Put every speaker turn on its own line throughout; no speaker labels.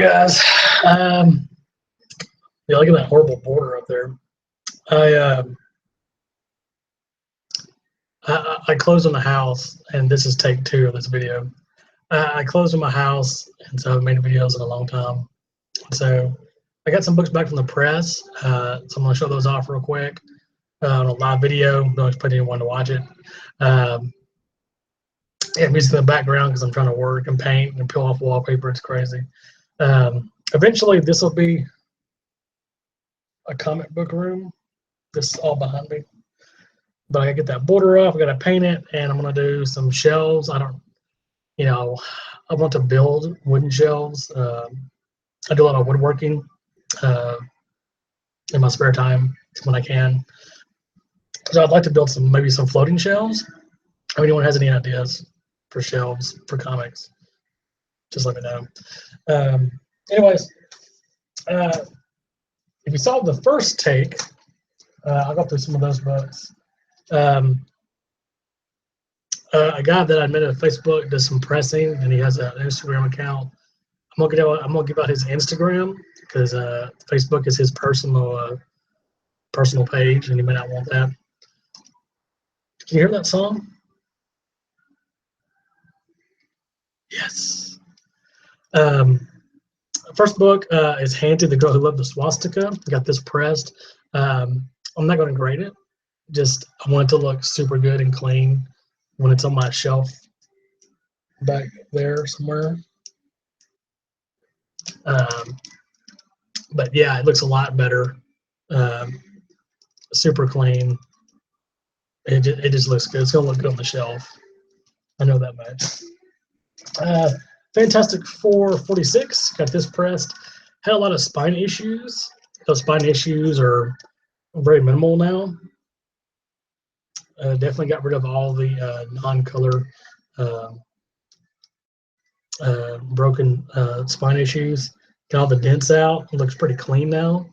guys? Yeah, look at that horrible border up there. I closed on the house, and this is take 2 of this video. I closed on my house, and so I've made videos in a long time. So I got some books back from the press, so I'm going to show those off real quick on a live video. Don't expect anyone to watch it. Yeah, music in the background because I'm trying to work and paint and peel off wallpaper. It's crazy. Eventually, this will be a comic book room. This is all behind me. But I gotta get that border off. I gotta paint it, and I'm gonna do some shelves. I want to build wooden shelves. I do a lot of woodworking in my spare time when I can. So I'd like to build maybe some floating shelves. If anyone has any ideas for shelves for comics, just let me know. Anyways, if you saw the first take, I'll go through some of those books. A guy that I met on Facebook does some pressing, and he has an Instagram account. I'm gonna give out his Instagram because Facebook is his personal page, and you may not want that. Can you hear that song? Yes. First book is Hanty, the Girl Who Loved the Swastika. Got this pressed. I'm not going to grade it. Just I want it to look super good and clean when it's on my shelf back there somewhere. But yeah, it looks a lot better. Super clean. It just looks good. It's going to look good on the shelf. I know that much. Fantastic Four 46. Got this pressed. Had a lot of spine issues. Those spine issues are very minimal now. Definitely got rid of all the non-color broken spine issues. Got all the dents out. It looks pretty clean now.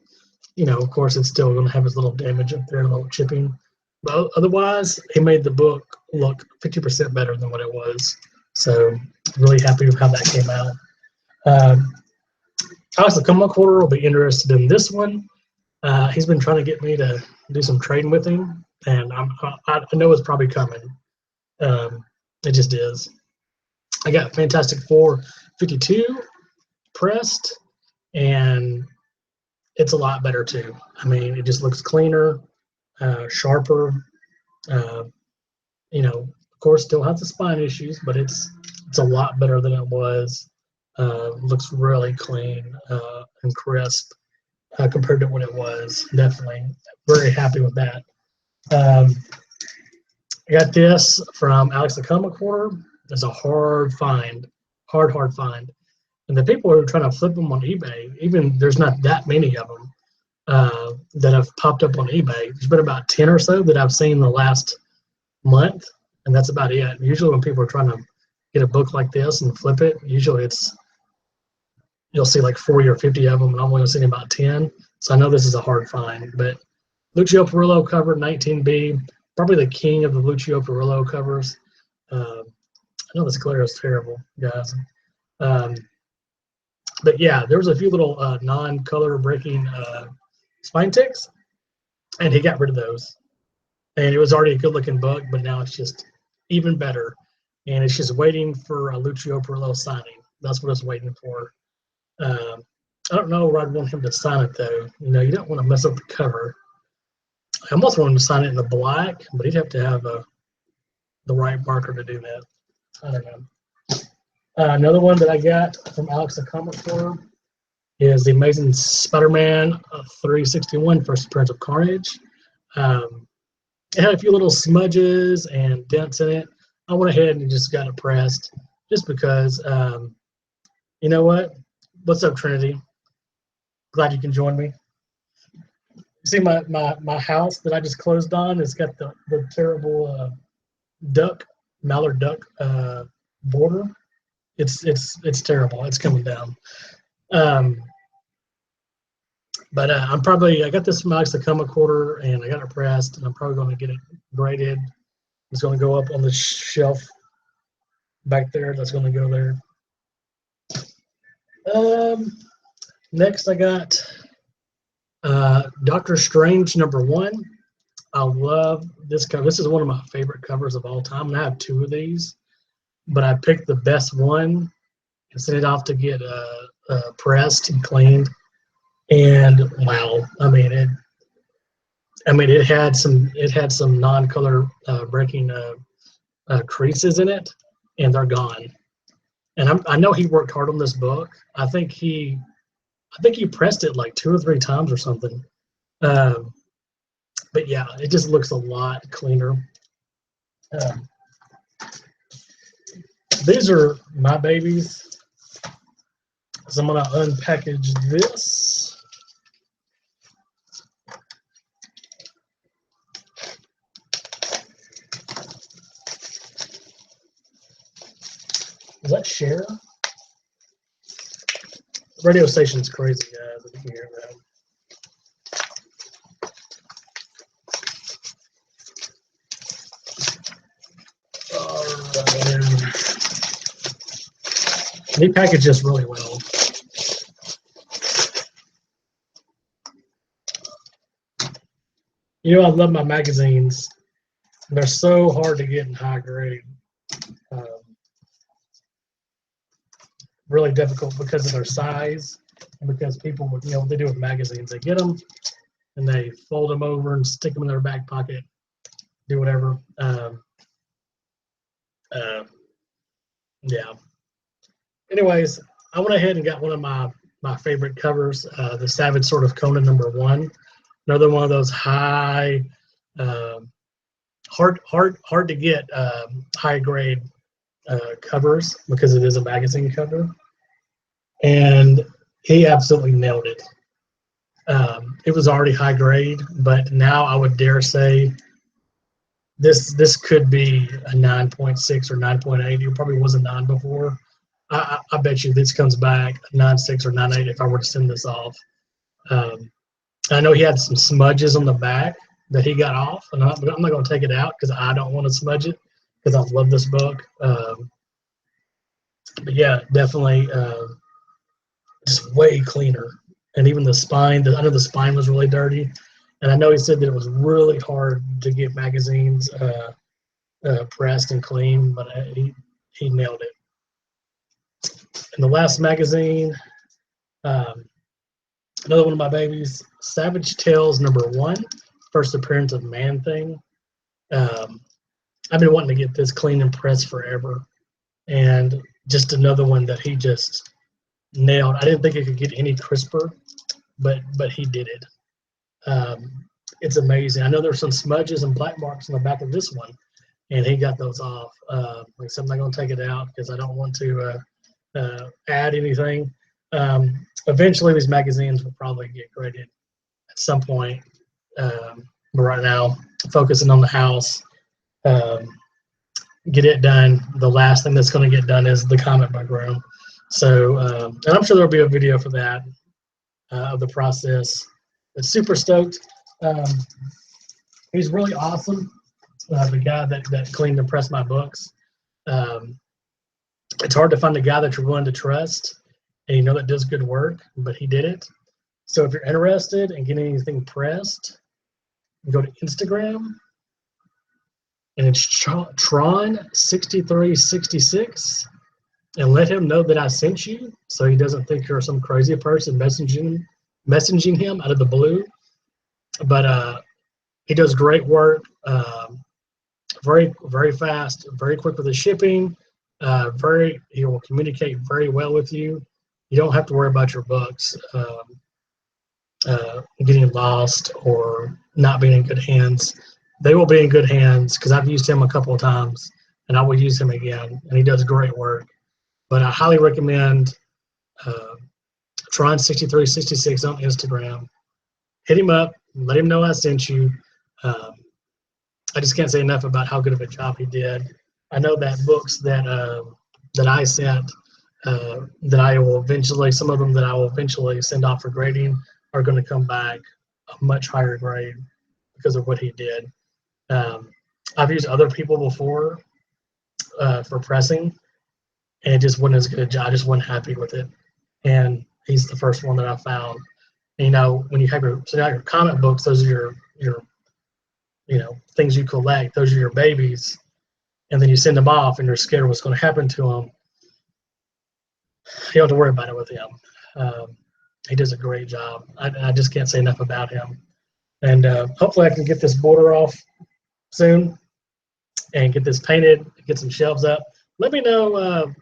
You know, of course, it's still going to have its little damage up there, a little chipping. But otherwise, he made the book look 50% better than what it was. So, really happy with how that came out. Alex the Comic Quarter will be interested in this one. He's been trying to get me to do some trading with him, and I know it's probably coming. It just is. I got Fantastic Four 52 pressed, and it's a lot better too. I mean, it just looks cleaner, sharper. You know, of course, still has the spine issues, but it's a lot better than it was. Looks really clean and crisp compared to what it was. Definitely very happy with that. I got this from Alex the Comic Quarter. It's a hard find, hard find. And the people who are trying to flip them on eBay, even there's not that many of them that have popped up on eBay. There's been about 10 or so that I've seen in the last month, and that's about it. Usually when people are trying to get a book like this and flip it, usually you'll see like 40 or 50 of them, and I'm only seeing about 10. So I know this is a hard find, but Lucio Perillo cover 19B, probably the king of the Lucio Perillo covers. I know this glare is terrible, guys. But yeah, there was a few little non-color breaking spine ticks, and he got rid of those. And it was already a good-looking book, but now it's just even better. And it's just waiting for a Lucio Perillo signing. That's what it's waiting for. I don't know where I'd want him to sign it, though. You know, you don't want to mess up the cover. I almost want him to sign it in the black, but he'd have to have the right marker to do that. I don't know. Another one that I got from Alex the Comic Quarter is The Amazing Spider-Man 361 First Appearance of Carnage. It had a few little smudges and dents in it. I went ahead and just got it pressed just because, you know what? What's up, Trinity? Glad you can join me. You see my house that I just closed on? It's got the terrible mallard duck border. It's terrible. It's coming down. But I got this from Alex the Comic Quarter, and I got it pressed, and I'm probably going to get it graded. It's going to go up on the shelf back there. That's going to go there. Next I got Doctor Strange #1. I love this cover. This is one of my favorite covers of all time, and I have 2 of these, but I picked the best one and sent it off to get pressed and cleaned. And wow, it had some non-color breaking creases in it, and they're gone. And I know he worked hard on this book. I think he pressed it like 2 or 3 times or something. But yeah, it just looks a lot cleaner. These are my babies. So I'm gonna unpackage this. Is that Cher? The radio station's crazy, guys. If you can hear that. They package this really well. You know, I love my magazines. They're so hard to get in high grade. Really difficult because of their size and because people would, what they do with magazines. They get them and they fold them over and stick them in their back pocket, do whatever. Yeah. Anyways, I went ahead and got one of my favorite covers, the Savage Sword of Conan #1. Another one of those high, hard to get high grade covers because it is a magazine cover, and he absolutely nailed it. It was already high grade, but now I would dare say this could be a 9.6 or 9.8. It probably was a 9 before. I bet you this comes back a 9.6 or 9.8 if I were to send this off. I know he had some smudges on the back that he got off, and I'm not going to take it out because I don't want to smudge it because I love this book. But yeah, definitely just way cleaner. And even the spine, I know the spine was really dirty. And I know he said that it was really hard to get magazines pressed and clean, but he nailed it. And the last magazine, another one of my babies, Savage Tales #1, first appearance of Man Thing. I've been wanting to get this clean and pressed forever. And just another one that he just nailed. I didn't think it could get any crisper, but he did it. It's amazing. I know there's some smudges and black marks on the back of this one, and he got those off. Like I said, I'm not going to take it out because I don't want to add anything. Eventually, these magazines will probably get graded at some point. But right now, focusing on the house, get it done. The last thing that's going to get done is the comic book room. So, and I'm sure there'll be a video for that of the process. But super stoked. He's really awesome. The guy that cleaned and pressed my books. It's hard to find a guy that you're willing to trust and that does good work, but he did it. So if you're interested in getting anything pressed, go to Instagram, and it's Tron6366, and let him know that I sent you, so he doesn't think you're some crazy person messaging him out of the blue. But he does great work, very, very fast, very quick with the shipping. He will communicate very well with you. You don't have to worry about your books getting lost or not being in good hands. They will be in good hands because I've used him a couple of times, and I will use him again. And he does great work. But I highly recommend Tron6366 on Instagram. Hit him up, let him know I sent you. I just can't say enough about how good of a job he did. I know that books that I sent, that I will eventually, some of them that I will eventually send off for grading are going to come back a much higher grade because of what he did. I've used other people before for pressing, and it just wasn't as good a job. I just wasn't happy with it. and he's the first one that I found. And, you know, when you have your comic books, those are your things you collect. Those are your babies, and then you send them off, and you're scared what's going to happen to them. You don't have to worry about it with him. He does a great job. I just can't say enough about him. And hopefully I can get this border off soon and get this painted, get some shelves up. Let me know.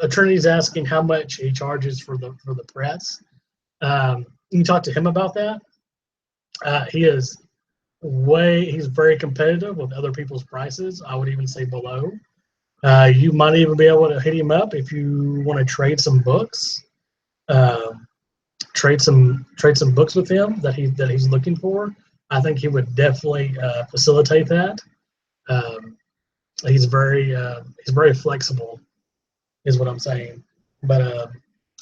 Attorney's asking how much he charges for the press. You can talk to him about that. He's very competitive with other people's prices. I would even say below. You might even be able to hit him up if you want to trade some books. Trade some books with him that he's looking for. I think he would definitely facilitate that. He's very flexible, is what I'm saying. But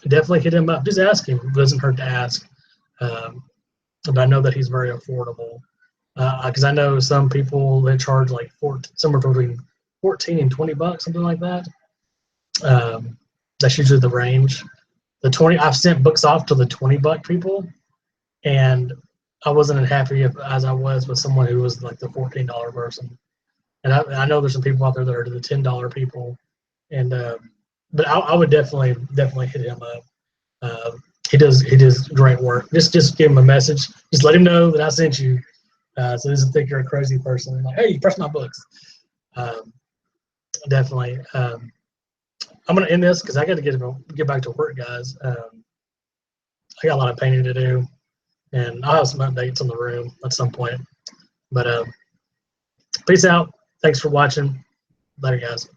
definitely hit him up. Just ask him. It doesn't hurt to ask. But I know that he's very affordable. Because I know some people that charge like somewhere between $14 and $20, something like that. That's usually the range. The 20, I've sent books off to the $20 people, and I wasn't as happy as I was with someone who was like the $14 person. And I know there's some people out there that are the $10 people, and but I would definitely hit him up. He does great work. Just give him a message. Just let him know that I sent you, so he doesn't think you're a crazy person. Like, hey, you press my books. Definitely. I'm gonna end this because I got to get back to work, guys. I got a lot of painting to do, and I'll have some updates on the room at some point. But peace out. Thanks for watching. Later, guys.